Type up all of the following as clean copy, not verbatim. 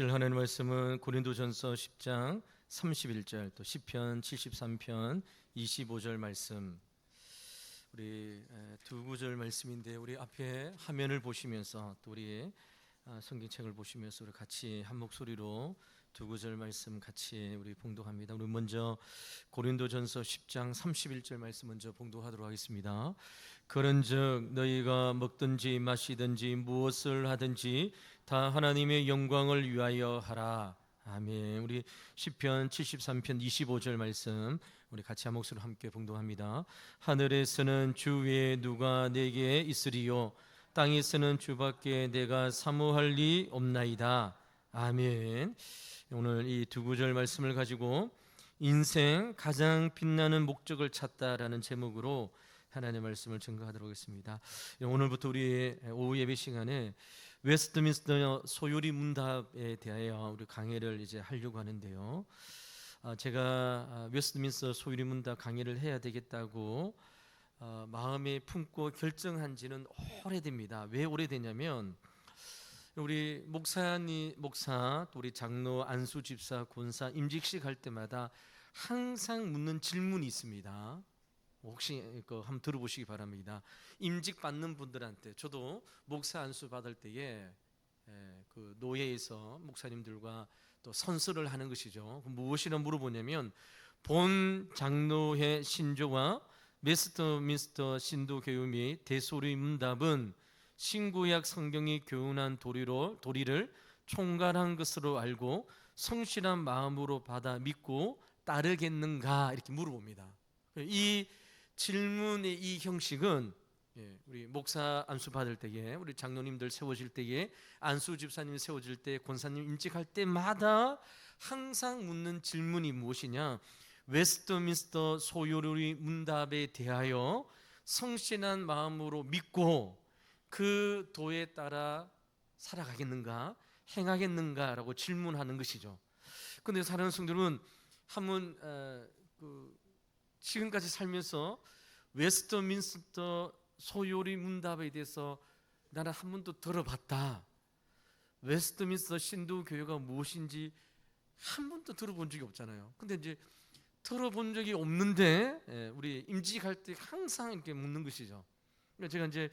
하나님의 말씀은 고린도전서 10장 31절 또 시편 73편 25절 말씀, 우리 두 구절 말씀인데, 우리 앞에 화면을 보시면서 또 우리 성경책을 보시면서 우리 같이 한 목소리로 두 구절 말씀 같이 우리 봉독합니다. 우리 먼저 고린도전서 10장 31절 말씀 먼저 봉독하도록 하겠습니다. 그런즉 너희가 먹든지 마시든지 무엇을 하든지 다 하나님의 영광을 위하여 하라. 아멘. 우리 시편 73편 25절 말씀 우리 같이 한 목소리로 함께 봉독합니다. 하늘에서는 주 외에 누가 내게 있으리요, 땅에서는 주밖에 내가 사모할 리 없나이다. 아멘. 오늘 이 두 구절 말씀을 가지고 인생 가장 빛나는 목적을 찾다라는 제목으로 하나님의 말씀을 증거하도록 하겠습니다. 오늘부터 우리 오후 예배 시간에 웨스트민스터 소요리 문답에 대하여 우리 강의를 이제 하려고 하는데요. 제가 웨스트민스터 소요리 문답 강의를 해야 되겠다고 마음에 품고 결정한 지는 오래됩니다. 왜 오래되냐면 우리 목사, 또 우리 장로, 안수 집사, 권사, 임직식 할 때마다 항상 묻는 질문이 있습니다. 혹시 한번 들어보시기 바랍니다. 임직 받는 분들한테, 저도 목사 안수 받을 때에 그 노예에서 목사님들과 또 선서를 하는 것이죠. 무엇이라 물어보냐면, 본 장로회 신조와 웨스트민스터 신도 교육 및 대소리 문답은 신구약 성경이 교훈한 도리를 총괄한 것으로 알고 성실한 마음으로 받아 믿고 따르겠는가, 이렇게 물어봅니다. 이 질문의 이 형식은 우리 목사 안수 받을 때에, 우리 장로님들 세워질 때에, 안수 집사님 세워질 때, 권사님 임직할 때마다 항상 묻는 질문이 무엇이냐, 웨스트민스터 소요리 문답에 대하여 성실한 마음으로 믿고 그 도에 따라 살아가겠는가, 행하겠는가라고 질문하는 것이죠. 그런데 사랑하는 성도는 한번 지금까지 살면서 웨스트민스터 소요리 문답에 대해서 나는 한 번도 들어봤다, 웨스트민스터 신도 교회가 무엇인지 한 번도 들어본 적이 없잖아요. 근데 이제 들어본 적이 없는데 우리 임직할 때 항상 이렇게 묻는 것이죠. 제가 이제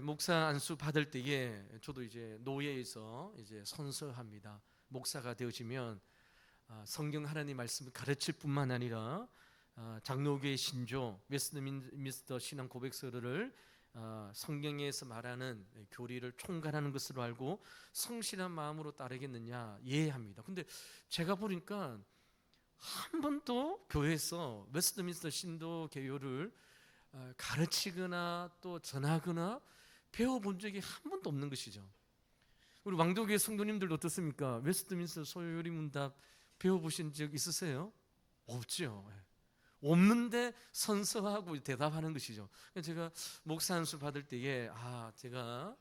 목사 안수 받을 때에 저도 이제 노예에서 이제 선서합니다. 목사가 되어지면 성경 하나님 말씀을 가르칠 뿐만 아니라 장로교의 신조, 웨스트민스터 신앙 고백서를 성경에서 말하는 교리를 총괄하는 것으로 알고 성실한 마음으로 따르겠느냐, 예 합니다. 근데 제가 보니까 한 번도 교회에서 웨스트민스터 신도 개요를 가르치거나 또 전하거나 배워본 적이 한 번도 없는 것이죠. 우리 왕도교회 성도님들 어떻습니까? 웨스트민스터 소요리 문답 배워보신 적 있으세요? 없죠. 없는데 선서하고 대답하는 것이죠. 제가 목사 안수 받을 때에 제가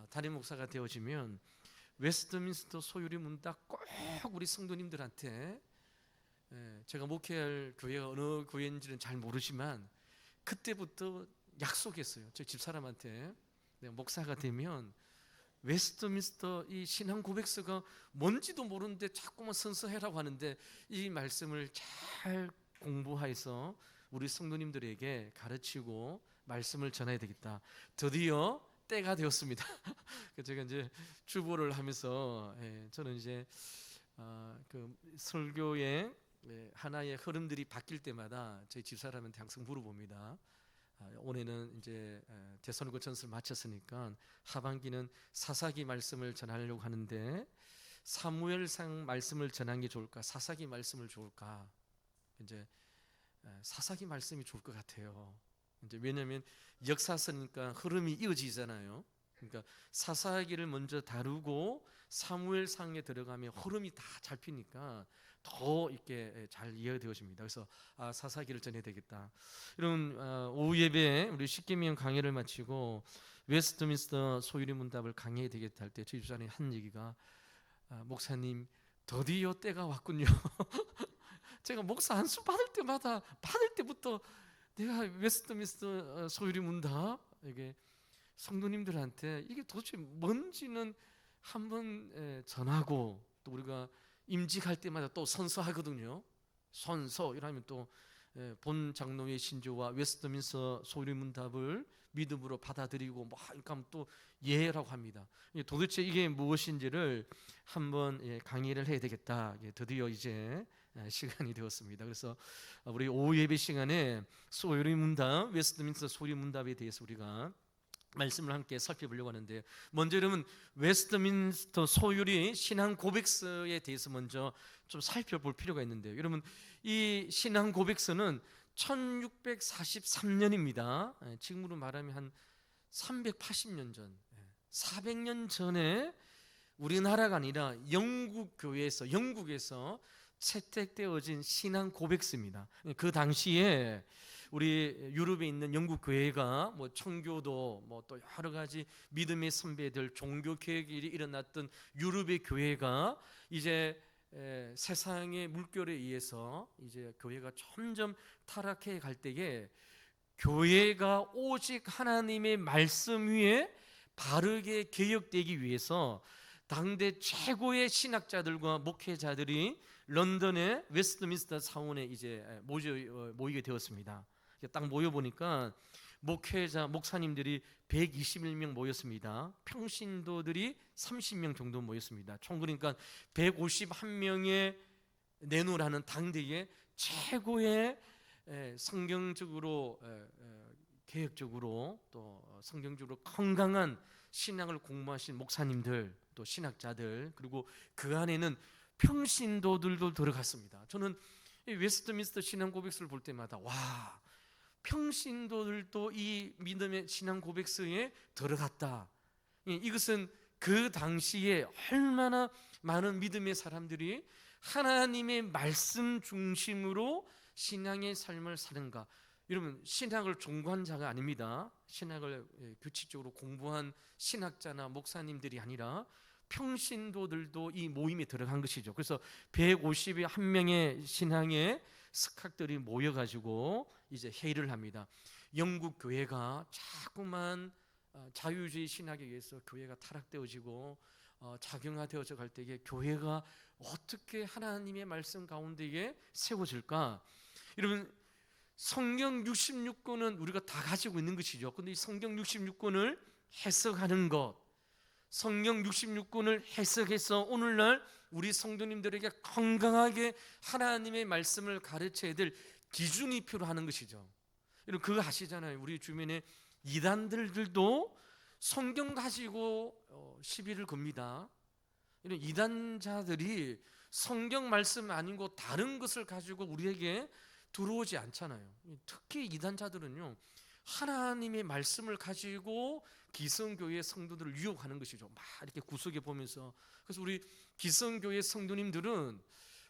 담임 목사가 되어지면 웨스트민스터 소요리 문답 꼭 우리 성도님들한테, 제가 목회할 교회가 어느 교회인지는 잘 모르지만 그때부터 약속했어요. 저 집사람한테, 내가 목사가 되면 웨스트민스터 이 신앙 고백서가 뭔지도 모르는데 자꾸만 선서해라고 하는데 이 말씀을 잘 공부해서 우리 성도님들에게 가르치고 말씀을 전해야 되겠다. 드디어 때가 되었습니다. 제가 이제 주보를 하면서 저는 이제 그 설교의 하나의 흐름들이 바뀔 때마다 저희 집사람한테 항상 물어봅니다. 올해는 이제 대선거 전설을 마쳤으니까 하반기는 사사기 말씀을 전하려고 하는데 사무엘상 말씀을 전하는 게 좋을까, 사사기 말씀을 좋을까? 이제 사사기 말씀이 좋을 것 같아요. 이제 왜냐하면 역사서니까 흐름이 이어지잖아요. 그러니까 사사기를 먼저 다루고 사무엘상에 들어가면 흐름이 다 잡히니까 더 이렇게 잘 이해되어집니다. 그래서 사사기를 전해야 되겠다. 이런 오후 예배에 우리 십계명 강의를 마치고 웨스트민스터 소유리 문답을 강의해야 되겠다 할 때 저희 집사람이 한 얘기가, 목사님 드디어 때가 왔군요. 제가 목사 안수 받을 때부터 내가 웨스트민스터 소유리 문답 이게 성도님들한테 이게 도대체 뭔지는 한번 전하고 또 우리가 임직할 때마다 또 선서하거든요. 선서 이러면 또 본 장로의 신조와 웨스트민스터 소유문답을 믿음으로 받아들이고 뭐 그러니까 또 예라고 합니다. 도대체 이게 무엇인지를 한번 강의를 해야 되겠다. 드디어 이제 시간이 되었습니다. 그래서 우리 오후 예배 시간에 소유문답, 웨스트민스터 소유문답에 대해서 우리가 말씀을 함께 살펴보려고 하는데, 먼저 여러분 웨스트민스터 소율이 신앙 고백서에 대해서 먼저 좀 살펴볼 필요가 있는데요. 여러분 이 신앙 고백서는 1643년입니다. 지금으로 말하면 한 380년 전, 400년 전에 우리나라가 아니라 영국에서 채택되어진 신앙 고백서입니다. 그 당시에 우리 유럽에 있는 영국 교회가 뭐 청교도 뭐 또 여러 가지 믿음의 선배들 종교 개혁이 일어났던 유럽의 교회가 이제 세상의 물결에 의해서 이제 교회가 점점 타락해 갈 때에 교회가 오직 하나님의 말씀 위에 바르게 개혁되기 위해서 당대 최고의 신학자들과 목회자들이 런던의 웨스트민스터 사원에 이제 모이게 되었습니다. 딱 모여 보니까 목사님들이 121명 모였습니다. 평신도들이 30명 정도 모였습니다. 총 그러니까 151명의 내노라는 당대의 최고의 성경적으로 개혁적으로 또 성경적으로 건강한 신앙을 공부하신 목사님들 또 신학자들 그리고 그 안에는 평신도들도 들어갔습니다. 저는 이 웨스트민스터 신앙 고백서를 볼 때마다 와, 평신도들도 이 믿음의 신앙 고백서에 들어갔다. 이것은 그 당시에 얼마나 많은 믿음의 사람들이 하나님의 말씀 중심으로 신앙의 삶을 사는가. 여러분 신학을 전공한 자가 아닙니다. 신학을 규칙적으로 공부한 신학자나 목사님들이 아니라 평신도들도 이 모임에 들어간 것이죠. 그래서 151명의 신앙의 스캅들이 모여가지고 이제 회의를 합니다. 영국 교회가 자꾸만 자유주의 신학에 의해서 교회가 타락되어지고 작용화되어져 갈 때에 교회가 어떻게 하나님의 말씀 가운데에 세워질까? 여러분 성경 66권은 우리가 다 가지고 있는 것이죠. 근데 이 성경 66권을 해석하는 것, 성경 66권을 해석해서 오늘날 우리 성도님들에게 건강하게 하나님의 말씀을 가르쳐야 될 기준이 필요하는 것이죠. 여러분 그거 아시잖아요. 우리 주변에 이단들도 성경 가지고 시비를 겁니다. 이런 이단자들이 성경 말씀 아니고 다른 것을 가지고 우리에게 들어오지 않잖아요. 특히 이단자들은요 하나님의 말씀을 가지고 기성교회 성도들을 유혹하는 것이죠. 막 이렇게 구석에 보면서. 그래서 우리 기성교회 성도님들은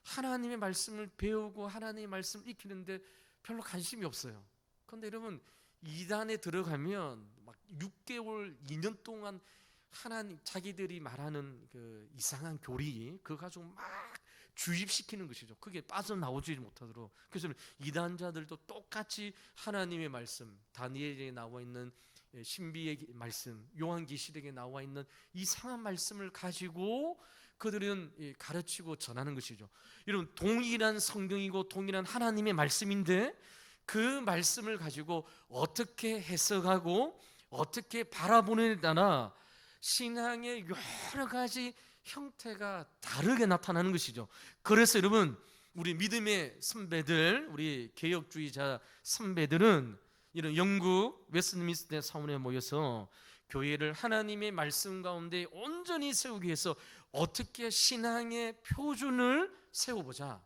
하나님의 말씀을 배우고 하나님의 말씀을 익히는데 별로 관심이 없어요. 그런데 여러분 이단에 들어가면 막 6개월, 2년 동안 하나님 자기들이 말하는 그 이상한 교리 그거 가지고 막 주입시키는 것이죠. 그게 빠져나오지 못하도록. 그래서 이단자들도 똑같이 하나님의 말씀, 다니엘에 나와 있는 신비의 말씀, 요한계시록에 나와 있는 이상한 말씀을 가지고 그들은 가르치고 전하는 것이죠. 여러분 동일한 성경이고 동일한 하나님의 말씀인데 그 말씀을 가지고 어떻게 해석하고 어떻게 바라보느냐에 따라 신앙의 여러 가지 형태가 다르게 나타나는 것이죠. 그래서 여러분 우리 믿음의 선배들, 우리 개혁주의자 선배들은 이런 영국 웨스트민스터 사원에 모여서 교회를 하나님의 말씀 가운데 온전히 세우기 위해서 어떻게 신앙의 표준을 세워보자.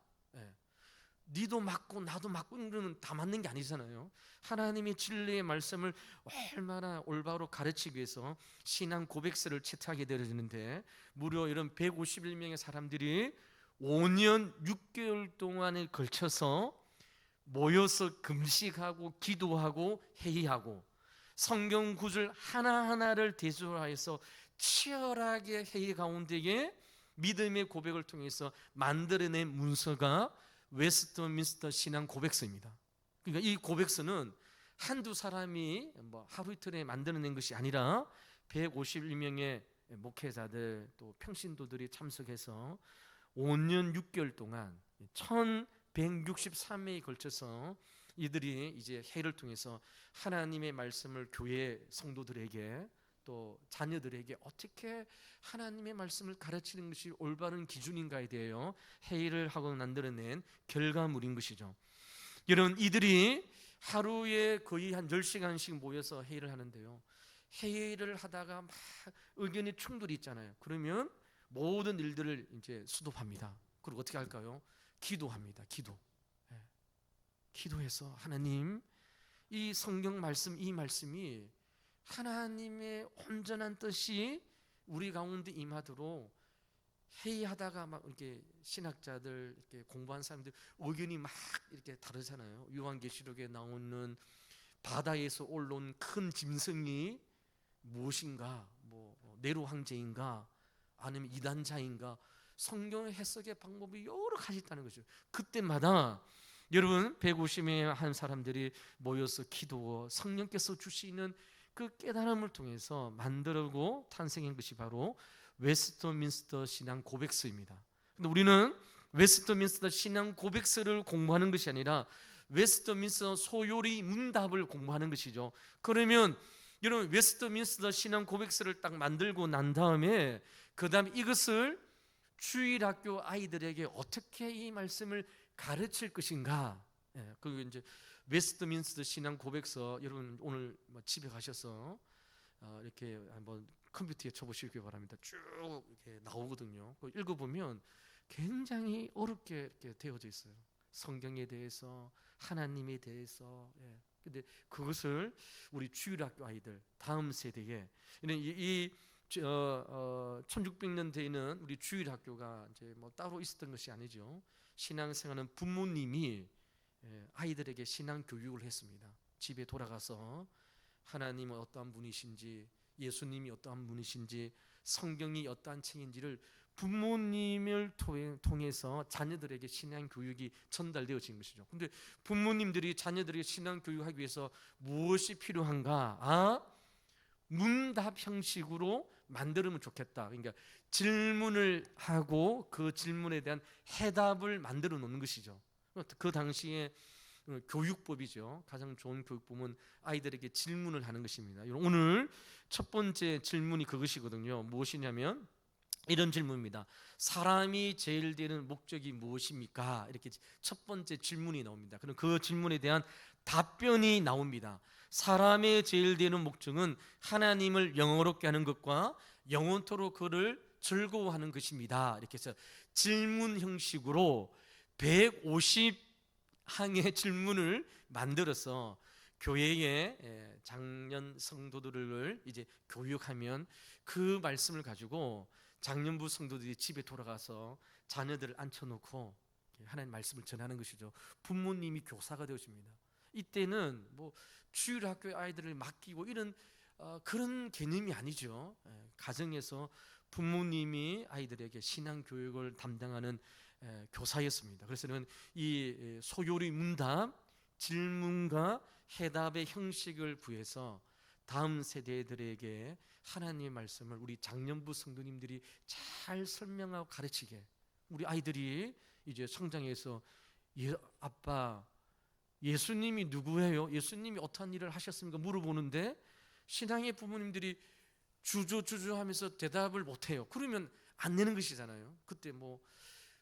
니도 맞고 나도 맞고 이러면 다 맞는 게 아니잖아요. 하나님의 진리의 말씀을 얼마나 올바로 가르치기 위해서 신앙 고백서를 채택하게 되어지는데 무려 이런 151명의 사람들이 5년 6개월 동안에 걸쳐서 모여서 금식하고 기도하고 회의하고 성경 구절 하나하나를 대조하여서 치열하게 회의 가운데에 믿음의 고백을 통해서 만들어낸 문서가 웨스트민스터 신앙 고백서입니다. 그러니까 이 고백서는 한두 사람이 뭐 하루 이틀에 만들어낸 것이 아니라 151명의 목회자들 또 평신도들이 참석해서 5년 6개월 동안 1163회에 걸쳐서 이들이 이제 회의를 통해서 하나님의 말씀을 교회 성도들에게 또 자녀들에게 어떻게 하나님의 말씀을 가르치는 것이 올바른 기준인가에 대하여 회의를 하고 만들어낸 결과물인 것이죠. 여러분, 이들이 하루에 거의 한 10시간씩 모여서 회의를 하는데요, 회의를 하다가 막 의견이 충돌이 있잖아요. 그러면 모든 일들을 이제 수도합니다. 그리고 어떻게 할까요? 기도합니다. 기도해서 하나님, 이 성경 말씀, 이 말씀이 하나님의 온전한 뜻이 우리 가운데 임하도록, 회의하다가 막 이렇게 신학자들, 이렇게 공부한 사람들 의견이 막 이렇게 다르잖아요. 요한계시록에 나오는 바다에서 올라온 큰 짐승이 무엇인가, 뭐 네로 황제인가, 아니면 이단자인가, 성경 해석의 방법이 여러 가지 있다는 거죠. 그때마다 여러분 150명 한 사람들이 모여서 기도하고 성령께서 주시는 그 깨달음을 통해서 만들고 탄생한 것이 바로 웨스트민스터 신앙 고백서입니다. 근데 우리는 웨스트민스터 신앙 고백서를 공부하는 것이 아니라 웨스트민스터 소요리 문답을 공부하는 것이죠. 그러면 여러분, 웨스트민스터 신앙 고백서를 딱 만들고 난 다음에 그 다음에 이것을 주일학교 아이들에게 어떻게 이 말씀을 가르칠 것인가. 그리고 이제 웨스트민스터 신앙 고백서, 여러분 오늘 집에 가셔서 이렇게 한번 컴퓨터에 쳐보시기 바랍니다. 쭉 이렇게 나오거든요. 읽어보면 굉장히 어렵게 이렇게 되어져 있어요. 성경에 대해서, 하나님에 대해서. 근데 그것을 우리 주일학교 아이들, 다음 세대에, 이 1600년대에는 우리 주일학교가 이제 뭐 따로 있었던 것이 아니죠. 신앙생활은 부모님이 아이들에게 신앙 교육을 했습니다. 집에 돌아가서 하나님은 어떠한 분이신지, 예수님이 어떠한 분이신지, 성경이 어떠한 책인지를 부모님을 통해서 자녀들에게 신앙 교육이 전달되어진 것이죠. 근데 부모님들이 자녀들에게 신앙 교육하기 위해서 무엇이 필요한가? 문답 형식으로 만들면 좋겠다. 그러니까 질문을 하고 그 질문에 대한 해답을 만들어 놓는 것이죠. 그 당시에 교육법이죠. 가장 좋은 교육법은 아이들에게 질문을 하는 것입니다. 오늘 첫 번째 질문이 그것이거든요. 무엇이냐면 이런 질문입니다. 사람이 제일 되는 목적이 무엇입니까? 이렇게 첫 번째 질문이 나옵니다. 그럼 그 질문에 대한 답변이 나옵니다. 사람의 제일 되는 목적은 하나님을 영원롭게 하는 것과 영원토록 그를 즐거워하는 것입니다. 이렇게 해서 질문 형식으로 150항의 질문을 만들어서 교회의 장년 성도들을 이제 교육하면 그 말씀을 가지고 장년부 성도들이 집에 돌아가서 자녀들을 앉혀놓고 하나님 말씀을 전하는 것이죠. 부모님이 교사가 되어집니다. 이때는 뭐 주일학교 아이들을 맡기고 이런 그런 개념이 아니죠. 가정에서 부모님이 아이들에게 신앙 교육을 담당하는 교사였습니다. 그래서 이 소요리 문답, 질문과 해답의 형식을 구해서 다음 세대들에게 하나님의 말씀을 우리 장년부 성도님들이 잘 설명하고 가르치게, 우리 아이들이 이제 성장해서 아빠, 예수님이 누구예요? 예수님이 어떤 일을 하셨습니까? 물어보는데 신앙의 부모님들이 주저하면서 대답을 못해요. 그러면 안 되는 것이잖아요. 그때 뭐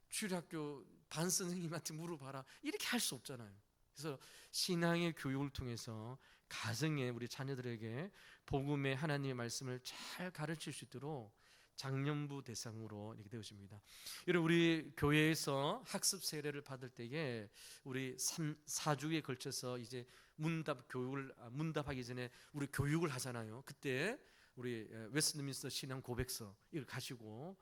주일학교 반 선생님한테 물어봐라 이렇게 할 수 없잖아요. 그래서 신앙의 교육을 통해서 가정에 우리 자녀들에게 복음의 하나님의 말씀을 잘 가르칠 수 있도록 장년부 대상으로 이렇게 되어집니다. 여러분, 우리 교회에서 학습 세례를 받을 때에 우리 4주에 걸쳐서 이제 문답하기 전에 우리 교육을 하잖아요. 그때 우리 웨스트민스터 신앙 고백서 이걸 가지고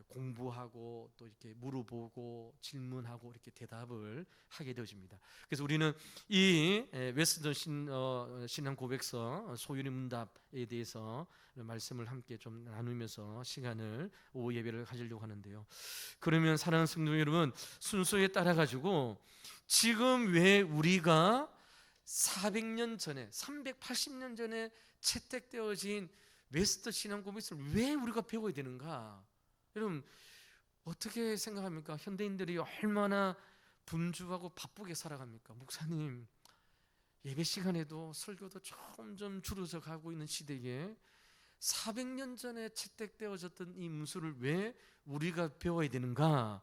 공부하고 또 이렇게 물어보고 질문하고 이렇게 대답을 하게 되어집니다. 그래서 우리는 이 웨스트민스터 신앙 고백서 소유리 문답에 대해서 말씀을 함께 좀 나누면서 시간을 오후 예배를 가지려고 하는데요. 그러면 사랑하는 성도 여러분, 순서에 따라 가지고 지금 왜 우리가 400년 전에 380년 전에 채택되어진 웨스트 신앙 고백을 왜 우리가 배워야 되는가? 여러분 어떻게 생각합니까? 현대인들이 얼마나 분주하고 바쁘게 살아갑니까? 목사님, 예배 시간에도 설교도 점점 줄어져 가고 있는 시대에 400년 전에 채택되어졌던 이 문수를 왜 우리가 배워야 되는가?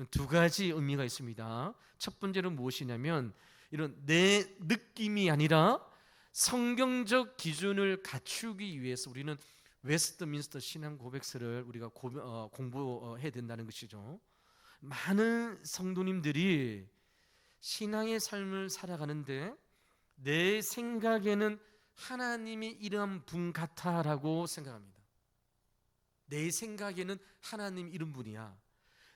두 가지 의미가 있습니다. 첫 번째는 무엇이냐면 이런 내 느낌이 아니라 성경적 기준을 갖추기 위해서 우리는 웨스트민스터 신앙 고백서를 우리가 공부해야 된다는 것이죠. 많은 성도님들이 신앙의 삶을 살아가는데 내 생각에는 하나님이 이런 분 같아라고 생각합니다. 내 생각에는 하나님 이런 분이야.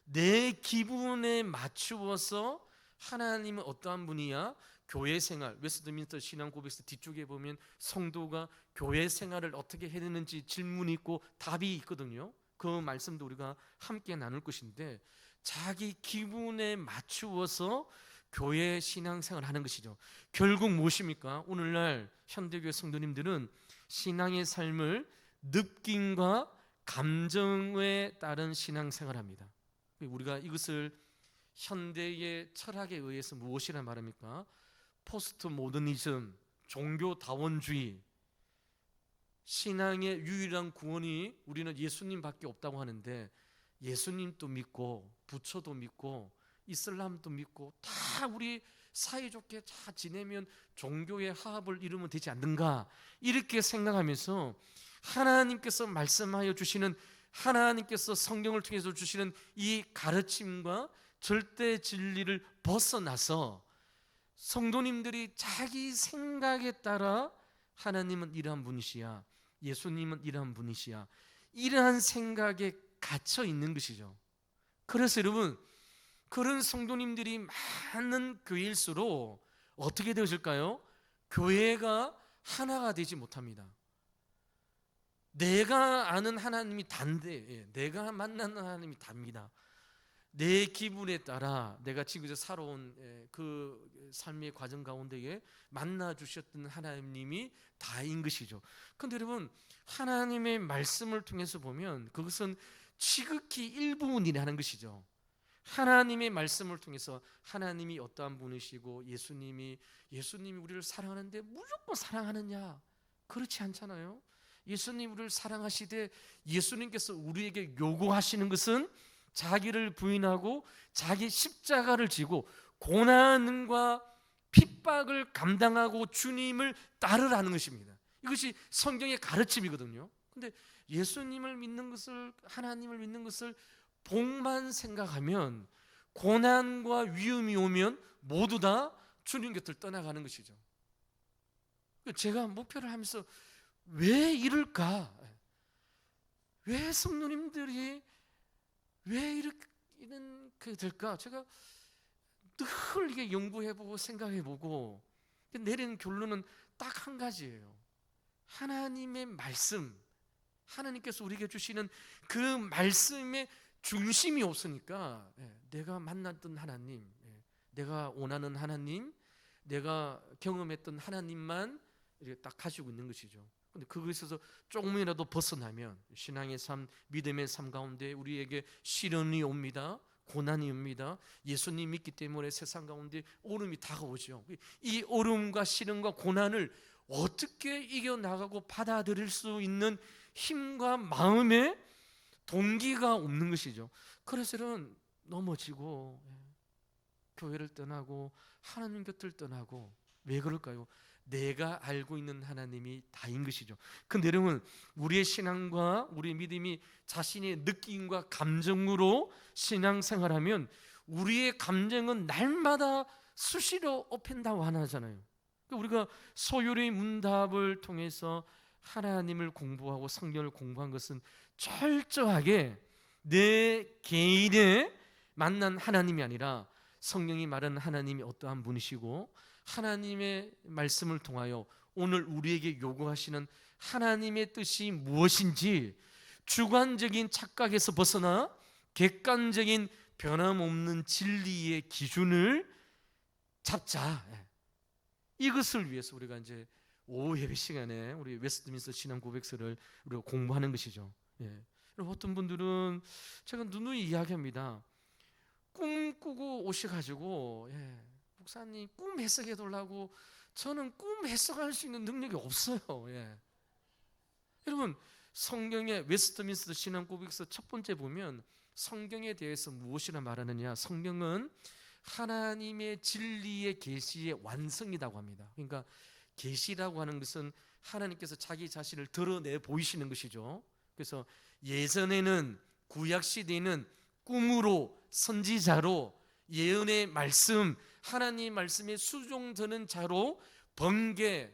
내 기분에 맞추어서 하나님은 어떠한 분이야? 교회 생활, 웨스트민스터 신앙 고백서 뒤쪽에 보면 성도가 교회 생활을 어떻게 해야 되는지 질문이 있고 답이 있거든요. 그 말씀도 우리가 함께 나눌 것인데 자기 기분에 맞추어서 교회 신앙생활을 하는 것이죠. 결국 무엇입니까? 오늘날 현대교회 성도님들은 신앙의 삶을 느낌과 감정에 따른 신앙생활을 합니다. 우리가 이것을 현대의 철학에 의해서 무엇이라 말합니까? 포스트 모더니즘, 종교다원주의, 신앙의 유일한 구원이 우리는 예수님밖에 없다고 하는데 예수님도 믿고 부처도 믿고 이슬람도 믿고 다 우리 사이좋게 다 지내면 종교의 화합을 이루면 되지 않는가, 이렇게 생각하면서 하나님께서 말씀하여 주시는, 하나님께서 성경을 통해서 주시는 이 가르침과 절대 진리를 벗어나서 성도님들이 자기 생각에 따라 하나님은 이러한 분이시야, 예수님은 이러한 분이시야, 이러한 생각에 갇혀 있는 것이죠. 그래서 여러분, 그런 성도님들이 많은 교회일수록 어떻게 되어질까요? 교회가 하나가 되지 못합니다. 내가 아는 하나님이 단데, 내가 만나는 하나님이 답니다. 내 기분에 따라 내가 지금까지 살아온 그 삶의 과정 가운데에 만나 주셨던 하나님이 다인 것이죠. 그런데 여러분, 하나님의 말씀을 통해서 보면 그것은 지극히 일부분이라는 것이죠. 하나님의 말씀을 통해서 하나님이 어떠한 분이시고 예수님이 우리를 사랑하는데 무조건 사랑하느냐? 그렇지 않잖아요. 예수님 우리를 사랑하시되 예수님께서 우리에게 요구하시는 것은 자기를 부인하고 자기 십자가를 지고 고난과 핍박을 감당하고 주님을 따르라는 것입니다. 이것이 성경의 가르침이거든요. 근데 예수님을 믿는 것을, 하나님을 믿는 것을 복만 생각하면 고난과 위험이 오면 모두 다 주님 곁을 떠나가는 것이죠. 제가 목표를 하면서 왜 이럴까? 왜 성도님들이 왜 이렇게 될까? 제가 늘 이게 연구해보고 생각해보고 내리는 결론은 딱 한 가지예요. 하나님의 말씀, 하나님께서 우리에게 주시는 그 말씀의 중심이 없으니까 내가 만났던 하나님, 내가 원하는 하나님, 내가 경험했던 하나님만 이렇게 딱 가지고 있는 것이죠. 근데 그것에서 조금이라도 벗어나면 신앙의 삶, 믿음의 삶 가운데 우리에게 시련이 옵니다. 고난이 옵니다. 예수님 믿기 때문에 세상 가운데 어려움이 다가오죠. 이 어려움과 시련과 고난을 어떻게 이겨나가고 받아들일 수 있는 힘과 마음의 동기가 없는 것이죠. 그래서 넘어지고 교회를 떠나고 하나님 곁을 떠나고. 왜 그럴까요? 내가 알고 있는 하나님이 다인 것이죠. 근데 여러분, 우리의 신앙과 우리의 믿음이 자신의 느낌과 감정으로 신앙생활하면 우리의 감정은 날마다 수시로 업앤다운 하잖아요. 우리가 소요리 문답을 통해서 하나님을 공부하고 성경을 공부한 것은 철저하게 내 개인의 만난 하나님이 아니라 성경이 말하는 하나님이 어떠한 분이시고 하나님의 말씀을 통하여 오늘 우리에게 요구하시는 하나님의 뜻이 무엇인지 주관적인 착각에서 벗어나 객관적인 변함없는 진리의 기준을 잡자. 이것을 위해서 우리가 이제 오후 예배 시간에 우리 웨스트민스터 신앙 고백서를 우리가 공부하는 것이죠. 예. 어떤 분들은 제가 누누이 이야기합니다. 꿈 꾸고 오셔가지고 목사님 꿈 해석해 달라고, 저는 꿈 해석할 수 있는 능력이 없어요. 여러분, 성경의 웨스트민스터 신앙 고백서 첫 번째 보면 성경에 대해서 무엇이라 말하느냐, 성경은 하나님의 진리의 계시의 완성이라고 합니다. 그러니까 계시라고 하는 것은 하나님께서 자기 자신을 드러내 보이시는 것이죠. 그래서 예전에는, 구약 시대에는 꿈으로, 선지자로, 예언의 말씀, 하나님 말씀에 수종드는 자로, 번개,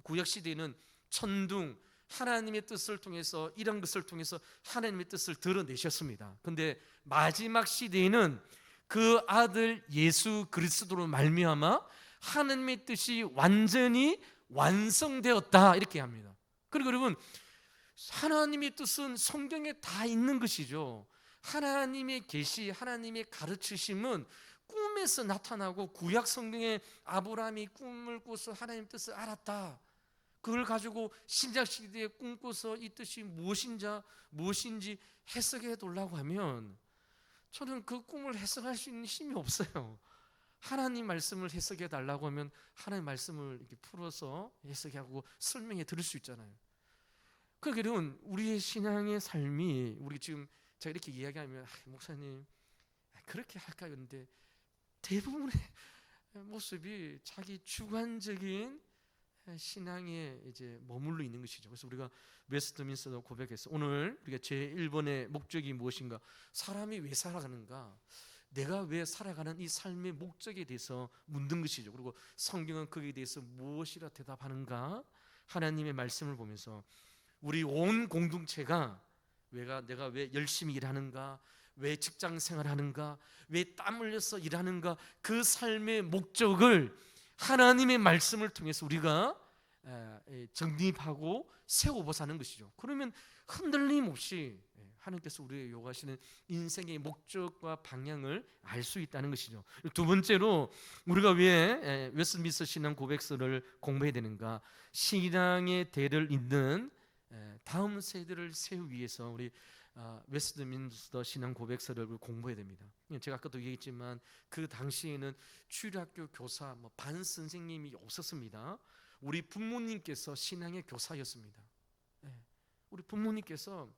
구약 시대에는 천둥, 하나님의 뜻을 통해서, 이런 것을 통해서 하나님의 뜻을 드러내셨습니다. 그런데 마지막 시대에는 그 아들 예수 그리스도로 말미암아 하나님의 뜻이 완전히 완성되었다, 이렇게 합니다. 그리고 여러분, 하나님의 뜻은 성경에 다 있는 것이죠. 하나님의 계시, 하나님의 가르치심은 꿈에서 나타나고, 구약 성경에 아브라함이 꿈을 꾸서 하나님의 뜻을 알았다, 그걸 가지고 신약 시대에 꿈꿔서 이 뜻이 무엇인지 해석해 달라고 하면 저는 그 꿈을 해석할 수 있는 힘이 없어요. 하나님 말씀을 해석해 달라고 하면 하나님 말씀을 이렇게 풀어서 해석하고 설명해 드릴 수 있잖아요. 그러니까 우리의 신앙의 삶이, 우리 지금 제가 이렇게 이야기하면 목사님 그렇게 할까요? 근데 대부분의 모습이 자기 주관적인 신앙에 이제 머물러 있는 것이죠. 그래서 우리가 웨스트민스터 고백해서 오늘 우리가 제1번의 목적이 무엇인가, 사람이 왜 살아가는가, 내가 왜 살아가는 이 삶의 목적에 대해서 묻는 것이죠. 그리고 성경은 거기에 대해서 무엇이라 대답하는가, 하나님의 말씀을 보면서 우리 온 공동체가 내가 왜 열심히 일하는가, 왜 직장 생활하는가, 왜 땀 흘려서 일하는가, 그 삶의 목적을 하나님의 말씀을 통해서 우리가 정립하고 세워보자 하는 것이죠. 그러면 흔들림 없이 하나님께서 우리에게 요구하시는 인생의 목적과 방향을 알 수 있다는 것이죠. 두 번째로 우리가 왜 웨스트민스터 신앙 고백서를 공부해야 되는가, 신앙의 대를 잇는 다음 세대를 세우기 위해서 우리 웨스트민스터 신앙 고백서를 공부해야 됩니다. 제가 아까도 얘기했지만 그 당시에는 주일학교 교사, 반 선생님이 없었습니다. 우리 부모님께서 신앙의 교사였습니다. 우리 부모님께서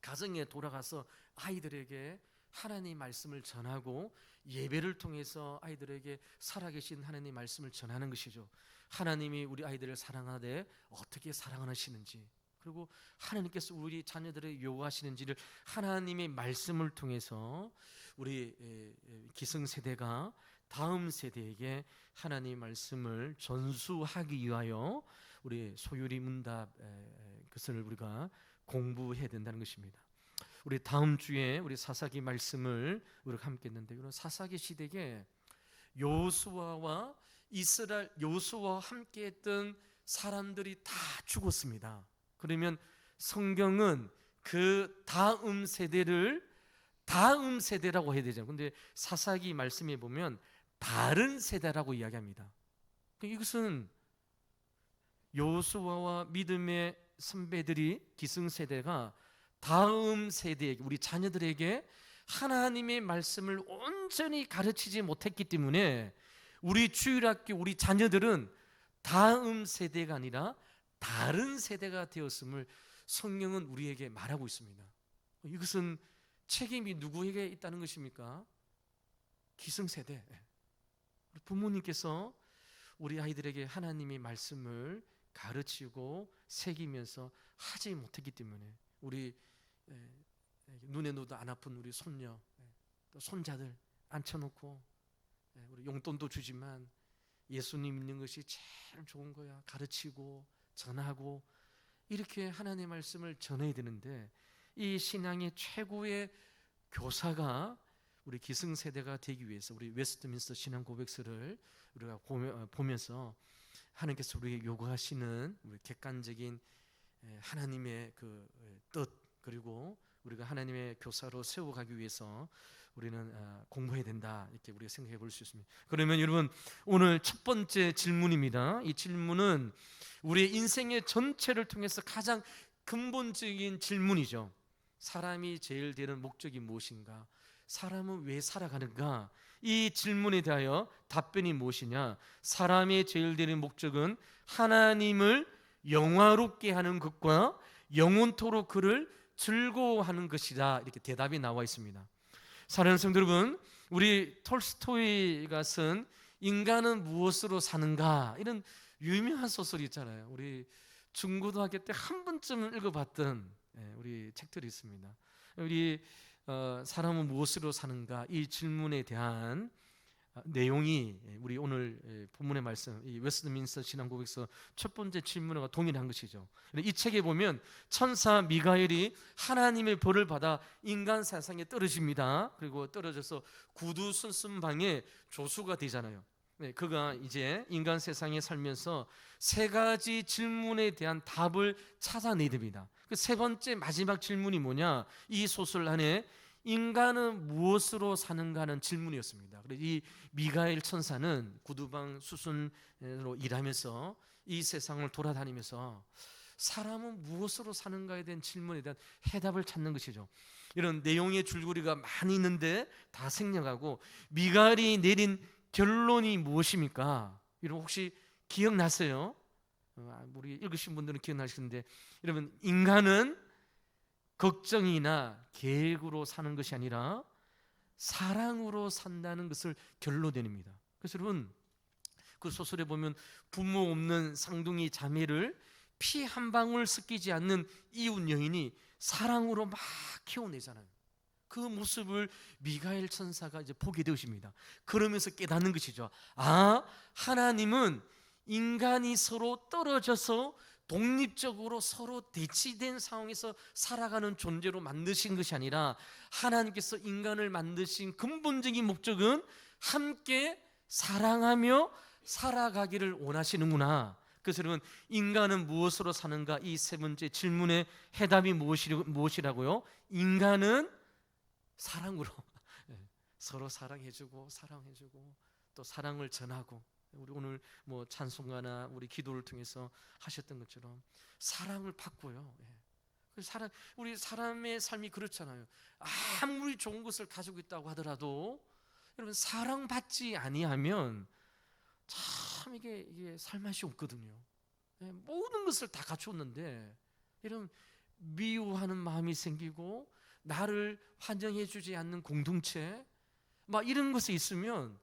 가정에 돌아가서 아이들에게 하나님의 말씀을 전하고, 예배를 통해서 아이들에게 살아계신 하나님의 말씀을 전하는 것이죠. 하나님이 우리 아이들을 사랑하되 어떻게 사랑하시는지, 그리고 하나님께서 우리 자녀들에게 요구하시는지를 하나님의 말씀을 통해서 우리 기성세대가 다음 세대에게 하나님의 말씀을 전수하기 위하여 우리 소유리 문답, 그것을 우리가 공부해야 된다는 것입니다. 우리 다음 주에 우리 사사기 말씀을 우리가 함께 했는데, 이런 사사기 시대에 여호수아와 이스라엘, 여호수아와 함께했던 사람들이 다 죽었습니다. 그러면 성경은 그 다음 세대라고 해야 되잖아요. 근데 사사기 말씀에 보면 다른 세대라고 이야기합니다. 이것은 여호수아와 믿음의 선배들이, 기성세대가 다음 세대에게, 우리 자녀들에게 하나님의 말씀을 온전히 가르치지 못했기 때문에 우리 주일학교, 우리 자녀들은 다음 세대가 아니라 다른 세대가 되었음을 성경은 우리에게 말하고 있습니다. 이것은 책임이 누구에게 있다는 것입니까? 기성세대, 부모님께서 우리 아이들에게 하나님의 말씀을 가르치고 새기면서 하지 못했기 때문에 우리 눈에 넣어도 안 아픈 우리 손녀, 또 손자들 앉혀놓고 우리 용돈도 주지만 예수님 믿는 것이 제일 좋은 거야, 가르치고 전하고, 이렇게 하나님의 말씀을 전해야 되는데, 이 신앙의 최고의 교사가 우리 기성세대가 되기 위해서 우리 웨스트민스터 신앙 고백서를 우리가 보면서 하나님께서 우리에게 요구하시는 우리 객관적인 하나님의 그 뜻, 그리고 우리가 하나님의 교사로 세워가기 위해서 우리는 공부해야 된다, 이렇게 우리가 생각해 볼 수 있습니다. 그러면 여러분, 오늘 첫 번째 질문입니다. 이 질문은 우리의 인생의 전체를 통해서 가장 근본적인 질문이죠. 사람이 제일 되는 목적이 무엇인가? 사람은 왜 살아가는가? 이 질문에 대하여 답변이 무엇이냐? 사람의 제일 되는 목적은 하나님을 영화롭게 하는 것과 영원토록 그를 즐거워하는 것이다, 이렇게 대답이 나와 있습니다. 사랑하는 성도 여러분, 우리 톨스토이가 쓴 인간은 무엇으로 사는가, 이런 유명한 소설이 있잖아요. 우리 중고등학교 때 한 번쯤 읽어봤던 우리 책들이 있습니다. 우리 사람은 무엇으로 사는가, 이 질문에 대한 내용이 우리 오늘 본문의 말씀, 이 웨스트민스터 신앙고백서 첫 번째 질문과 동일한 것이죠. 이 책에 보면 천사 미가엘이 하나님의 벌을 받아 인간 세상에 떨어집니다. 그리고 떨어져서 구두 순순방의 조수가 되잖아요. 그가 이제 인간 세상에 살면서 세 가지 질문에 대한 답을 찾아내야 됩니다. 그 세 번째 마지막 질문이 뭐냐? 이 소설 안에 인간은 무엇으로 사는가 하는 질문이었습니다. 그래서 이 미가엘 천사는 구두방 수순으로 일하면서 이 세상을 돌아다니면서 사람은 무엇으로 사는가에 대한 질문에 대한 해답을 찾는 것이죠. 이런 내용의 줄거리가 많이 있는데 다 생략하고 미가엘이 내린 결론이 무엇입니까? 여러분 혹시 기억나세요? 우리 읽으신 분들은 기억나시는데, 여러분, 인간은 걱정이나 계획으로 사는 것이 아니라 사랑으로 산다는 것을 결론 내립니다. 그래서 여러분, 그 소설에 보면 부모 없는 쌍둥이 자매를 피 한 방울 섞이지 않는 이웃 여인이 사랑으로 막 키워내잖아요. 그 모습을 미가엘 천사가 이제 보게 되십니다. 그러면서 깨닫는 것이죠. 하나님은 인간이 서로 떨어져서 독립적으로 서로 대치된 상황에서 살아가는 존재로 만드신 것이 아니라 하나님께서 인간을 만드신 근본적인 목적은 함께 사랑하며 살아가기를 원하시는구나. 그래서 여러분, 인간은 무엇으로 사는가, 이 세 번째 질문의 해답이 무엇이라고요? 인간은 사랑으로 서로 사랑해주고 사랑해주고 또 사랑을 전하고, 우리 오늘 뭐 찬송가나 우리 기도를 통해서 하셨던 것처럼 사랑을 받고요. 우리 사람의 삶이 그렇잖아요. 아무리 좋은 것을 가지고 있다고 하더라도 여러분, 사랑받지 아니하면 참 이게 살맛이 없거든요. 모든 것을 다 갖추었는데 이런 미워하는 마음이 생기고 나를 환영해주지 않는 공동체, 막 이런 것이 있으면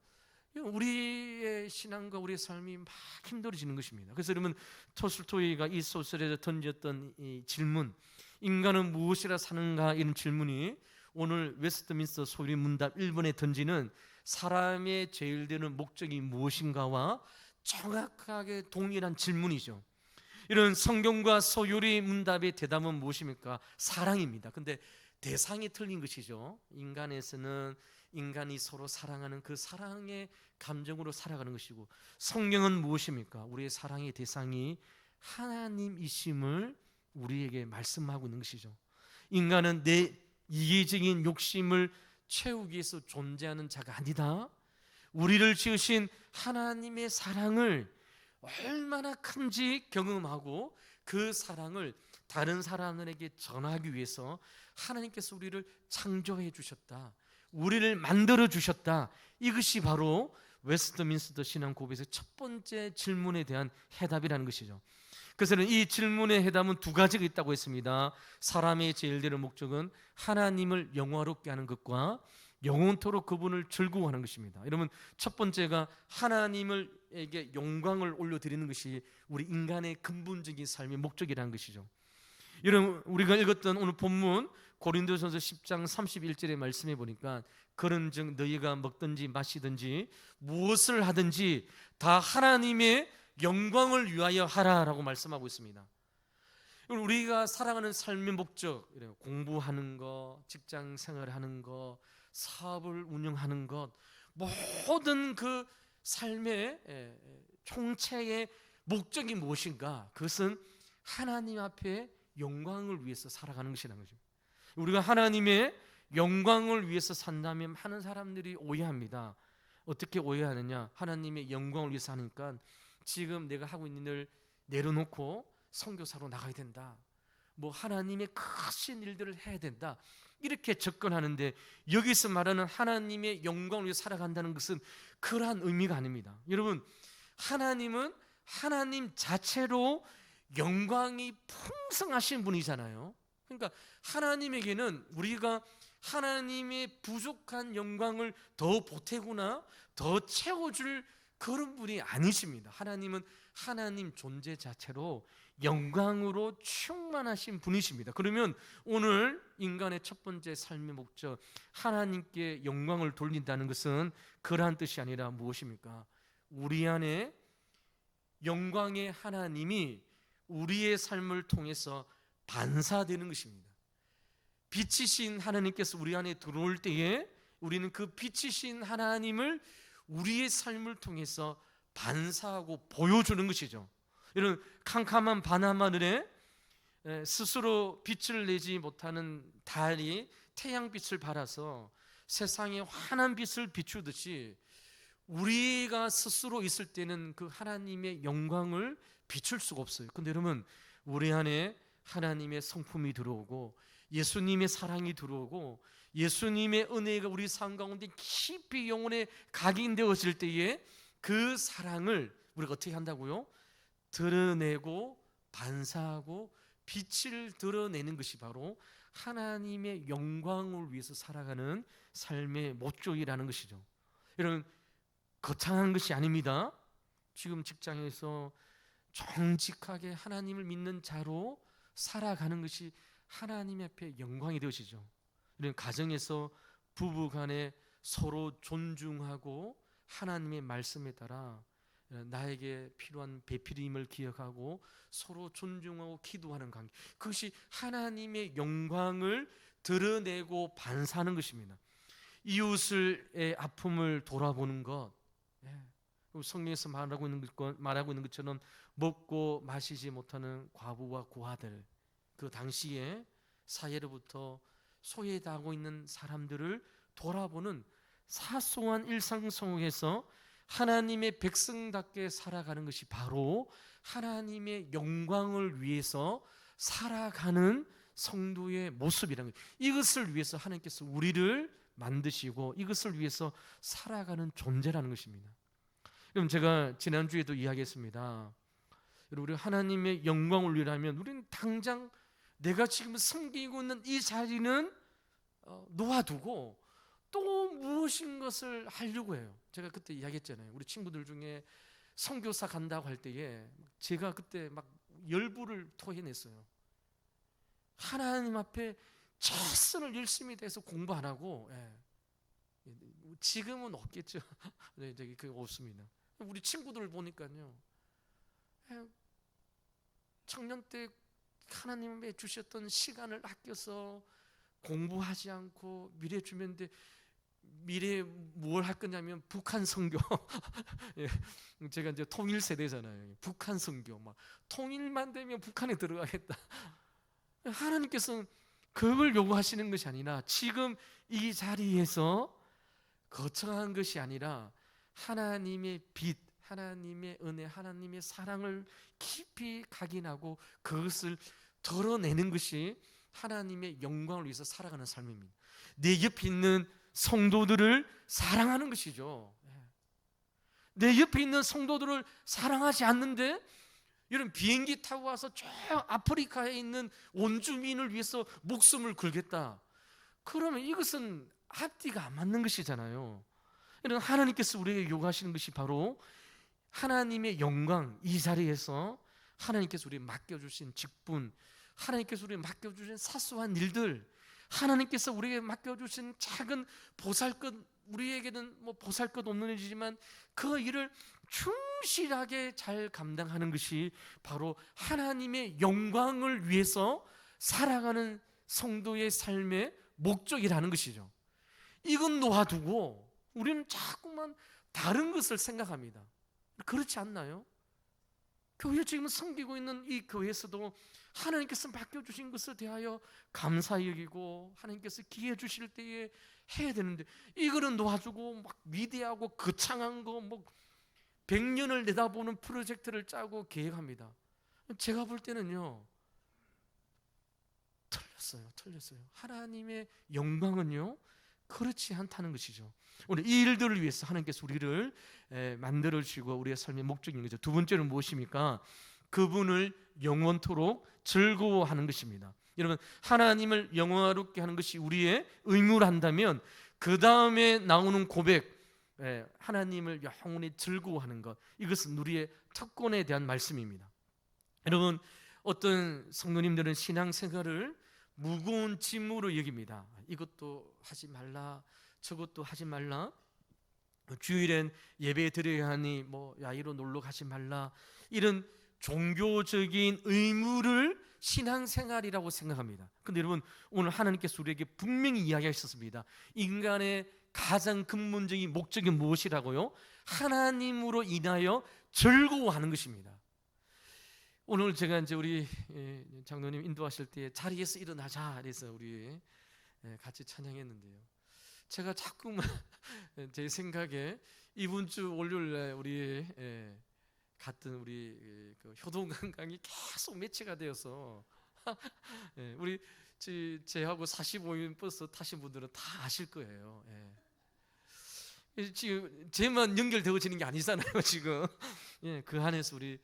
우리의 신앙과 우리의 삶이 막 힘들어지는 것입니다. 그래서 여러분, 톨스토이가 이 소설에서 던졌던 이 질문, 인간은 무엇이라 사는가, 이런 질문이 오늘 웨스트민스터 소리 문답 1번에 던지는 사람의 제일 되는 목적이 무엇인가와 정확하게 동일한 질문이죠. 이런 성경과 소요리 문답의 대답은 무엇입니까? 사랑입니다. 근데 대상이 틀린 것이죠. 인간에서는 인간이 서로 사랑하는 그 사랑의 감정으로 살아가는 것이고, 성경은 무엇입니까? 우리의 사랑의 대상이 하나님이심을 우리에게 말씀하고 있는 것이죠. 인간은 내 이기적인 욕심을 채우기 위해서 존재하는 자가 아니다. 우리를 지으신 하나님의 사랑을 얼마나 큰지 경험하고 그 사랑을 다른 사람들에게 전하기 위해서 하나님께서 우리를 창조해 주셨다, 우리를 만들어 주셨다. 이것이 바로 웨스트민스터 신앙 고백의 첫 번째 질문에 대한 해답이라는 것이죠. 그래서 이 질문의 해답은 두 가지가 있다고 했습니다. 사람의 제일 되는 목적은 하나님을 영화롭게 하는 것과 영원토록 그분을 즐거워하는 것입니다. 여러분, 첫 번째가 하나님에게 영광을 올려드리는 것이 우리 인간의 근본적인 삶의 목적이라는 것이죠. 여러분, 우리가 읽었던 오늘 본문 고린도전서 10장 31절의 말씀해 보니까 그런즉 너희가 먹든지 마시든지 무엇을 하든지 다 하나님의 영광을 위하여 하라라고 말씀하고 있습니다. 우리가 살아가는 삶의 목적, 공부하는 것, 직장 생활하는 것, 사업을 운영하는 것, 모든 그 삶의 총체의 목적이 무엇인가? 그것은 하나님 앞에 영광을 위해서 살아가는 것이라는 거죠. 우리가 하나님의 영광을 위해서 산다면 많은 사람들이 오해합니다. 어떻게 오해하느냐? 하나님의 영광을 위해서 하니까 지금 내가 하고 있는 일 내려놓고 선교사로 나가야 된다, 뭐 하나님의 크신 일들을 해야 된다, 이렇게 접근하는데, 여기서 말하는 하나님의 영광을 위해 살아간다는 것은 그러한 의미가 아닙니다. 여러분, 하나님은 하나님 자체로 영광이 풍성하신 분이잖아요. 그러니까 하나님에게는 우리가 하나님의 부족한 영광을 더 보태거나 더 채워줄 그런 분이 아니십니다. 하나님은 하나님 존재 자체로 영광으로 충만하신 분이십니다. 그러면 오늘 인간의 첫 번째 삶의 목적, 하나님께 영광을 돌린다는 것은 그러한 뜻이 아니라 무엇입니까? 우리 안에 영광의 하나님이 우리의 삶을 통해서 반사되는 것입니다. 빛이신 하나님께서 우리 안에 들어올 때에 우리는 그 빛이신 하나님을 우리의 삶을 통해서 반사하고 보여주는 것이죠. 이런 캄캄한 밤하늘에 스스로 빛을 내지 못하는 달이 태양빛을 발하서 세상에 환한 빛을 비추듯이, 우리가 스스로 있을 때는 그 하나님의 영광을 비출 수가 없어요. 근데 여러분, 우리 안에 하나님의 성품이 들어오고 예수님의 사랑이 들어오고 예수님의 은혜가 우리 삶 가운데 깊이 영혼에 각인되어질 때에 그 사랑을 우리가 어떻게 한다고요? 드러내고 반사하고 빛을 드러내는 것이 바로 하나님의 영광을 위해서 살아가는 삶의 목적이라는 것이죠. 여러분, 거창한 것이 아닙니다. 지금 직장에서 정직하게 하나님을 믿는 자로 살아가는 것이 하나님 앞에 영광이 되어지죠. 이런 가정에서 부부 간에 서로 존중하고 하나님의 말씀에 따라 나에게 필요한 배필임을 기억하고 서로 존중하고 기도하는 관계, 그것이 하나님의 영광을 드러내고 반사하는 것입니다. 이웃의 아픔을 돌아보는 것, 성경에서 말하고 있는 것처럼 먹고 마시지 못하는 과부와 고아들, 그 당시에 사회로부터 소외당하고 있는 사람들을 돌아보는 사소한 일상 속에서 하나님의 백성답게 살아가는 것이 바로 하나님의 영광을 위해서 살아가는 성도의 모습이라는 거예요. 이것을 위해서 하나님께서 우리를 만드시고 이것을 위해서 살아가는 존재라는 것입니다. 그럼 제가 지난주에도 이야기했습니다. 우리 하나님의 영광을 위하면 우리는 당장 내가 지금 섬기고 있는 이 자리는 놓아두고 또 무엇인 것을 하려고 해요. 제가 그때 이야기했잖아요. 우리 친구들 중에 선교사 간다고 할 때에 제가 그때 막 열불을 토해냈어요. 하나님 앞에 최선을 열심히 다해서 공부 안 하고, 지금은 없겠죠. 네, 그게 없습니다. 우리 친구들 보니까요, 청년 때 하나님의 주셨던 시간을 아껴서 공부하지 않고 미래 주면데, 미래에 뭘 할 거냐면 북한 선교. 제가 이제 통일 세대잖아요. 북한 선교, 막 통일만 되면 북한에 들어가겠다. 하나님께서는 그걸 요구하시는 것이 아니라 지금 이 자리에서 거창한 것이 아니라 하나님의 빛, 하나님의 은혜, 하나님의 사랑을 깊이 각인하고 그것을 드러내는 것이 하나님의 영광을 위해서 살아가는 삶입니다. 내 옆에 있는 성도들을 사랑하는 것이죠. 내 옆에 있는 성도들을 사랑하지 않는데 이런 비행기 타고 와서 저 아프리카에 있는 원주민을 위해서 목숨을 걸겠다, 그러면 이것은 앞뒤가 안 맞는 것이잖아요. 이런 하나님께서 우리에게 요구하시는 것이 바로 하나님의 영광, 이 자리에서 하나님께서 우리에게 맡겨주신 직분, 하나님께서 우리에게 맡겨주신 사소한 일들, 하나님께서 우리에게 맡겨주신 작은 보살것, 우리에게는 뭐 보살것 없는 일이지만 그 일을 충실하게 잘 감당하는 것이 바로 하나님의 영광을 위해서 살아가는 성도의 삶의 목적이라는 것이죠. 이건 놓아두고 우리는 자꾸만 다른 것을 생각합니다. 그렇지 않나요? 교회 지금 섬기고 있는 이 교회에서도 하나님께서 맡겨주신 것을 대하여 감사히 여기고 하나님께서 기회 주실 때에 해야 되는데, 이거는 놓아주고 막 위대하고 거창한 거, 뭐 100년을 내다보는 프로젝트를 짜고 계획합니다. 제가 볼 때는요, 틀렸어요. 하나님의 영광은요, 그렇지 않다는 것이죠. 오늘 이 일들을 위해서 하나님께서 우리를 만들어 주시고 우리의 삶의 목적인 거죠. 두 번째는 무엇입니까? 그분을 영원토록 즐거워하는 것입니다. 여러분, 하나님을 영화롭게 하는 것이 우리의 의무란다면 그 다음에 나오는 고백, 하나님을 영원히 즐거워하는 것, 이것은 우리의 특권에 대한 말씀입니다. 여러분, 어떤 성도님들은 신앙생활을 무거운 짐으로 여깁니다. 이것도 하지 말라, 저것도 하지 말라, 주일엔 예배 드려야 하니 뭐 야외로 놀러 가지 말라, 이런 종교적인 의무를 신앙생활이라고 생각합니다. 그런데 여러분, 오늘 하나님께서 우리에게 분명히 이야기하셨습니다. 인간의 가장 근본적인 목적이 무엇이라고요? 하나님으로 인하여 즐거워하는 것입니다. 오늘 제가 이제 우리 장로님 인도하실 때 자리에서 일어나자 그래서 우리 같이 찬양했는데요, 제가 자꾸만 제 생각에 이번 주 월요일에 우리 갔던 우리 그 효동관광이 계속 매치가 되어서 우리 제하고 45인 버스 타신 분들은 다 아실 거예요. 지금 제만 연결되어지는 게 아니잖아요. 지금 그 안에서 우리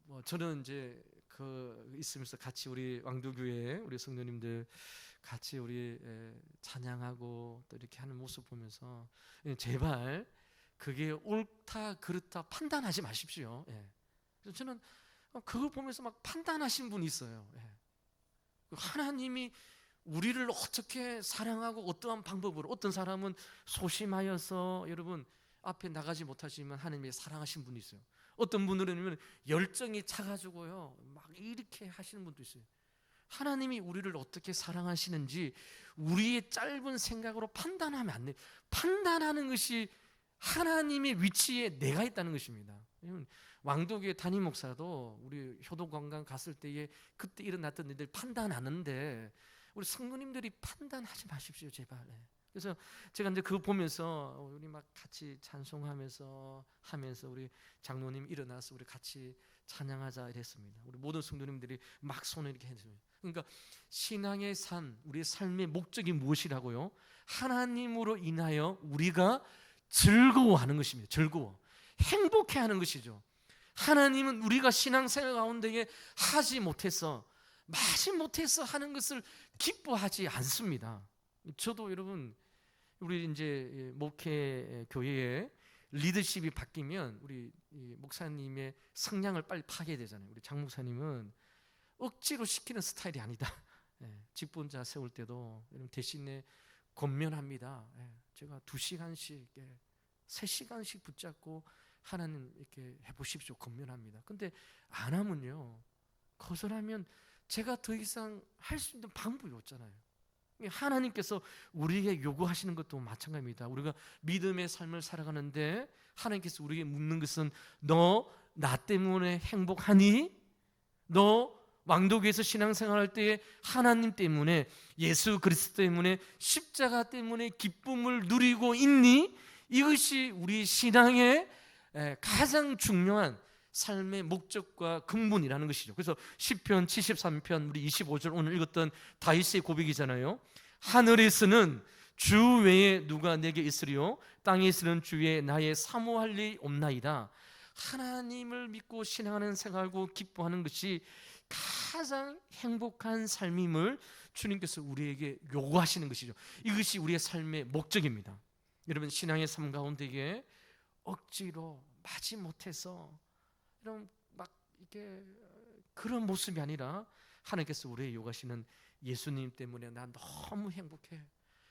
뭐 저는 이제 그 있으면서 같이 우리 왕도교회 우리 성도님들 같이 우리 찬양하고 또 이렇게 하는 모습 보면서 제발 그게 옳다 그렇다 판단하지 마십시오. 그래서 저는 그거 보면서 막 판단하신 분이 있어요. 하나님이 우리를 어떻게 사랑하고 어떠한 방법으로, 어떤 사람은 소심하여서 여러분 앞에 나가지 못하시면 하나님이 사랑하신 분이 있어요. 어떤 분들은 열정이 차가지고요 막 이렇게 하시는 분도 있어요. 하나님이 우리를 어떻게 사랑하시는지 우리의 짧은 생각으로 판단하면 안 돼요. 판단하는 것이 하나님의 위치에 내가 있다는 것입니다. 왕도교회 담임 목사도 우리 효도관광 갔을 때에 그때 일어났던 일들 판단하는데 우리 성도님들이 판단하지 마십시오, 제발. 그래서 제가 이제 그거 보면서 우리 막 같이 찬송하면서 우리 장로님 일어나서 우리 같이 찬양하자 이랬습니다. 우리 모든 성도님들이 막 손을 이렇게 했습니다. 그러니까 신앙의 삶, 우리의 삶의 목적이 무엇이라고요? 하나님으로 인하여 우리가 즐거워하는 것입니다. 즐거워, 행복해하는 것이죠. 하나님은 우리가 신앙생활 가운데에 하지 못해서, 마지 못해서 하는 것을 기뻐하지 않습니다. 저도 여러분, 우리 이제 목회 교회에 리더십이 바뀌면 우리 목사님의 성량을 빨리 파게 되잖아요. 우리 장 목사님은 억지로 시키는 스타일이 아니다. 직분자 세울 때도 대신에 권면합니다. 제가 2시간씩 3시간씩 붙잡고 하나님 이렇게 해보십시오 권면합니다. 근데 안 하면요, 거절하면 제가 더 이상 할 수 있는 방법이 없잖아요. 하나님께서 우리에게 요구하시는 것도 마찬가지입니다. 우리가 믿음의 삶을 살아가는데 하나님께서 우리에게 묻는 것은 너 나 때문에 행복하니? 너 왕도교에서 신앙생활할 때에 하나님 때문에, 예수 그리스도 때문에, 십자가 때문에 기쁨을 누리고 있니? 이것이 우리 신앙의 가장 중요한 삶의 목적과 근본이라는 것이죠. 그래서 시편 73편 우리 25절 오늘 읽었던 다윗의 고백이잖아요. 하늘에서는 주 외에 누가 내게 있으리요, 땅에서는 주 외에 나의 사모할 일이 없나이다. 하나님을 믿고 신앙하는 생활고 기뻐하는 것이 가장 행복한 삶임을 주님께서 우리에게 요구하시는 것이죠. 이것이 우리의 삶의 목적입니다. 여러분, 신앙의 삶 가운데에 억지로 마지 못해서 이런 막 이렇게 그런 모습이 아니라 하나님께서 우리에게 요구하시는, 예수님 때문에 나 너무 행복해,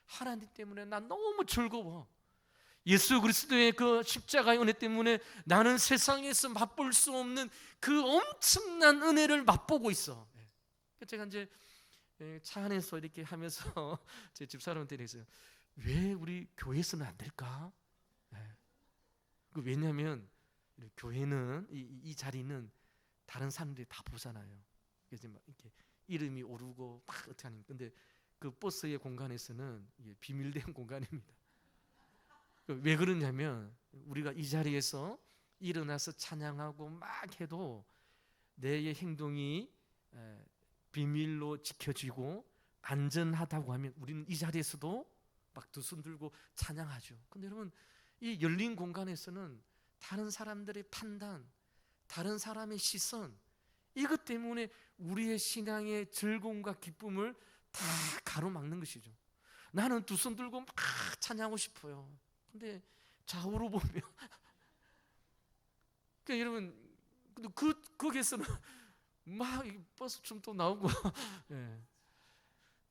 하나님 때문에 나 너무 즐거워, 예수 그리스도의 그 십자가의 은혜 때문에 나는 세상에서 맛볼 수 없는 그 엄청난 은혜를 맛보고 있어. 제가 이제 차 안에서 이렇게 하면서 제 집사람한테 그랬어요. 왜 우리 교회에서는 안 될까? 왜냐하면 교회는 이 자리는 다른 사람들이 다 보잖아요. 그래서 막 이렇게 이름이 오르고 막 어떻게 하는. 근데 그 버스의 공간에서는 이게 비밀된 공간입니다. 왜 그러냐면 우리가 이 자리에서 일어나서 찬양하고 막 해도 내 행동이 비밀로 지켜지고 안전하다고 하면 우리는 이 자리에서도 막 두 손 들고 찬양하죠. 근데 여러분, 이 열린 공간에서는 다른 사람들의 판단, 다른 사람의 시선, 이것 때문에 우리의 신앙의 즐거움과 기쁨을 다 가로막는 것이죠. 나는 두 손 들고 막 찬양하고 싶어요. 근데 좌우로 보면 그러니까 여러분, 거기에서는 막 버스 춤도 나오고 예.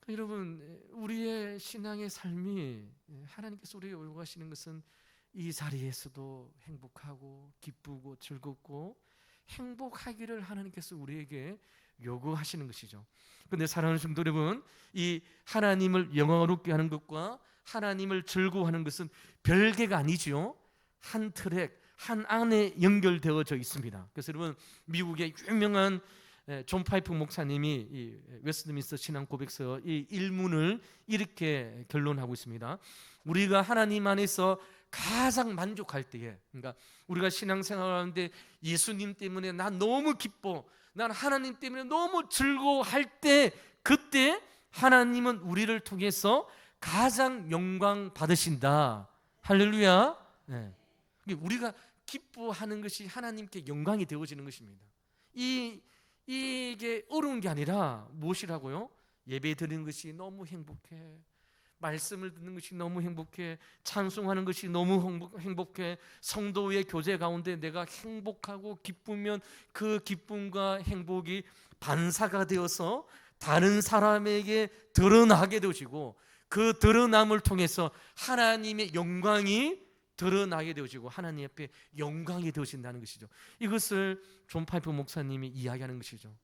여러분, 우리의 신앙의 삶이 하나님께서 우리에게 요구하시는 것은 이 자리에서도 행복하고 기쁘고 즐겁고 행복하기를 하나님께서 우리에게 요구하시는 것이죠. 그런데 사랑하는 성도 여러분, 이 하나님을 영광스럽게 하는 것과 하나님을 즐거워하는 것은 별개가 아니죠. 한 트랙, 한 안에 연결되어져 있습니다. 그래서 여러분, 미국의 유명한 존 파이프 목사님이 이 웨스트민스터 신앙 고백서 이 일문을 이렇게 결론하고 있습니다. 우리가 하나님 안에서 가장 만족할 때에, 그러니까 우리가 신앙생활하는데 예수님 때문에 난 너무 기뻐, 난 하나님 때문에 너무 즐거워할 때, 그때 하나님은 우리를 통해서 가장 영광 받으신다. 할렐루야. 네. 우리가 기뻐하는 것이 하나님께 영광이 되어지는 것입니다. 이게 어려운 게 아니라 무엇이라고요? 예배 드리는 것이 너무 행복해, 말씀을 듣는 것이 너무 행복해, 찬송하는 것이 너무 행복해, 성도의 교제 가운데 내가 행복하고 기쁘면 그 기쁨과 행복이 반사가 되어서 다른 사람에게 드러나게 되어지고, 그 드러남을 통해서 하나님의 영광이 드러나게 되어지고 하나님 앞에 영광이 되어진다는 것이죠. 이것을 존 파이프 목사님이 이야기하는 것이죠.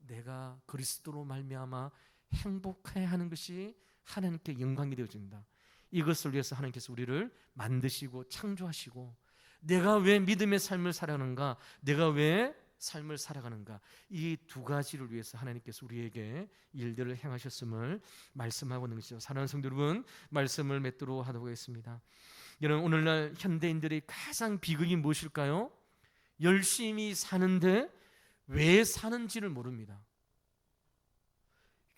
내가 그리스도로 말미암아 행복해하는 것이 하나님께 영광이 되어진다. 이것을 위해서 하나님께서 우리를 만드시고 창조하시고, 내가 왜 믿음의 삶을 살아가는가, 내가 왜 삶을 살아가는가, 이 두 가지를 위해서 하나님께서 우리에게 일들을 행하셨음을 말씀하고 있는 것이죠. 사랑하는 성도 여러분, 말씀을 맺도록 하도록 하겠습니다. 여러분, 오늘날 현대인들의 가장 비극이 무엇일까요? 열심히 사는데 왜 사는지를 모릅니다.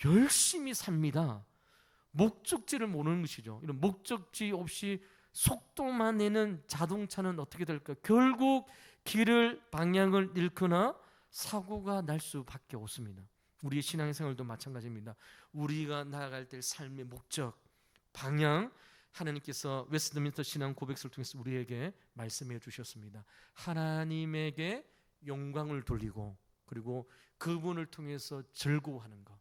열심히 삽니다. 목적지를 모르는 것이죠. 이런 목적지 없이 속도만 내는 자동차는 어떻게 될까요? 결국 길을, 방향을 잃거나 사고가 날 수밖에 없습니다. 우리의 신앙생활도 마찬가지입니다. 우리가 나아갈 때 삶의 목적, 방향, 하나님께서 웨스트민스터 신앙 고백서를 통해서 우리에게 말씀해 주셨습니다. 하나님에게 영광을 돌리고, 그리고 그분을 통해서 즐거워하는 것,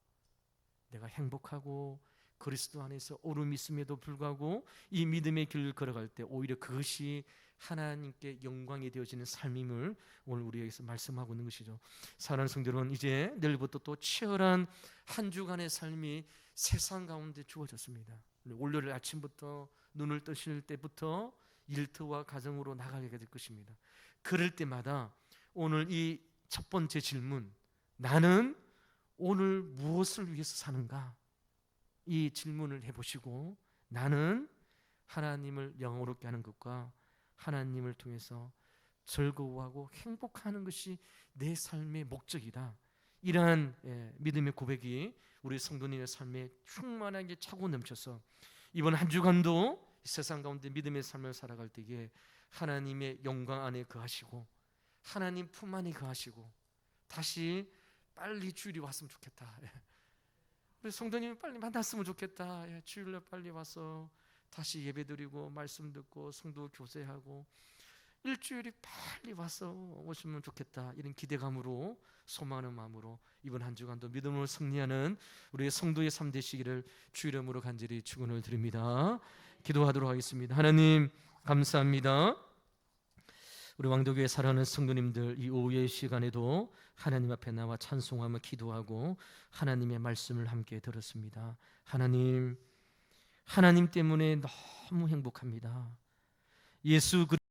내가 행복하고 그리스도 안에서 옳음이 있음에도 불구하고 이 믿음의 길을 걸어갈 때 오히려 그것이 하나님께 영광이 되어지는 삶임을 오늘 우리에게서 말씀하고 있는 것이죠. 사랑하는 성도 여러분, 이제 내일부터 또 치열한 한 주간의 삶이 세상 가운데 주어졌습니다. 월요일 아침부터 눈을 뜨실 때부터 일터와 가정으로 나가게 될 것입니다. 그럴 때마다 오늘 이 첫 번째 질문, 나는 오늘 무엇을 위해서 사는가? 이 질문을 해보시고, 나는 하나님을 영광스럽게 하는 것과 하나님을 통해서 즐거워하고 행복하는 것이 내 삶의 목적이다. 이러한 믿음의 고백이 우리 성도님의 삶에 충만하게 차고 넘쳐서 이번 한 주간도 세상 가운데 믿음의 삶을 살아갈 때에 하나님의 영광 안에 거하시고 하나님 품 안에 거하시고, 다시 빨리 주일이 왔으면 좋겠다. 우리 성도님이 빨리 만났으면 좋겠다. 주일날 빨리 와서 다시 예배드리고 말씀 듣고 성도 교제하고 일주일이 빨리 와서 오시면 좋겠다. 이런 기대감으로, 소망하는 마음으로 이번 한 주간도 믿음으로 승리하는 우리 성도의 삶 되시기를 주 이름으로 간절히 축원을 드립니다. 기도하도록 하겠습니다. 하나님 감사합니다. 우리 왕도교회 사랑하는 성도님들, 이 오후의 시간에도 하나님 앞에 나와 찬송하며 기도하고 하나님의 말씀을 함께 들었습니다. 하나님 때문에 너무 행복합니다. 예수